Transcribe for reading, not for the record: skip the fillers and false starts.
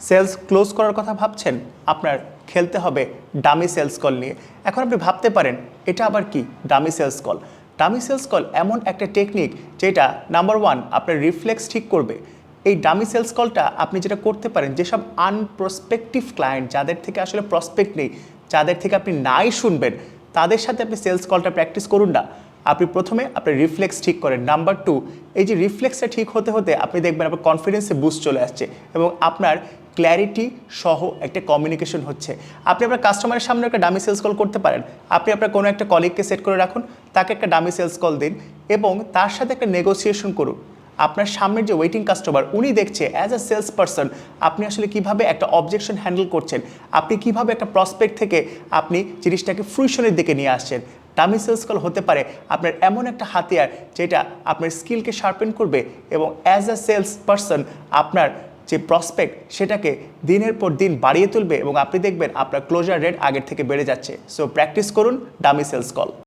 Sales close করার কথা ভাবছেন, আপনার খেলতে হবে ডামি সেলস কল নিয়ে। এখন আপনি ভাবতে পারেন এটা আবার কি dummy sales call. Dummy sales call এমন একটা টেকনিক যেটা নাম্বার 1 আপনার রিফ্লেক্স ঠিক করবে। এই ডামি সেলস কলটা আপনি যেটা করতে পারেন, যেসব আনপ্রসপেক্টিভ ক্লায়েন্ট, যাদের থেকে আসলে প্রসপেক্ট নেই, যাদের থেকে আপনি নাই শুনবেন, তাদের সাথে আপনি সেলস কলটা প্র্যাকটিস করুন না। আপনি প্রথমে আপনার রিফ্লেক্স ঠিক করেন। নাম্বার 2, এই যে রিফ্লেক্সটা ঠিক হতে হতে আপনি দেখবেন আপনার কনফিডেন্সে বুস্ট চলে আসছে এবং আপনার ক্ল্যারিটি সহ একটা কমিউনিকেশন হচ্ছে। আপনি আপনার কাস্টমারের সামনে একটা ডামি সেলস কল করতে পারেন। আপনি আপনার কোনো একটা কলিগকে সেট করে রাখুন, তাকে একটা ডামি সেলস কল দিন এবং তার সাথে একটা নেগোসিয়েশন করুন। আপনার সামনের যে ওয়েটিং কাস্টমার, উনি দেখছে অ্যাজ আ সেলস পারসন আপনি আসলে কিভাবে একটা অবজেকশন হ্যান্ডেল করছেন, আপনি কিভাবে একটা প্রসপেক্ট থেকে আপনি জিনিসটাকে ফ্রুইশনের দিকে নিয়ে আসছেন। ডামি সেলস কল হতে পারে আপনার এমন একটা হাতিয়ার যেটা আপনার স্কিলকে শার্পেন করবে এবং অ্যাজ আ সেলস পারসন আপনার যে প্রসপেক্ট সেটাকে দিনের পর দিন বাড়িয়ে তুলবে এবং আপনি দেখবেন আপনার ক্লোজার রেট আগের থেকে বেড়ে যাচ্ছে। সো প্র্যাকটিস করুন ডামি সেলস কল।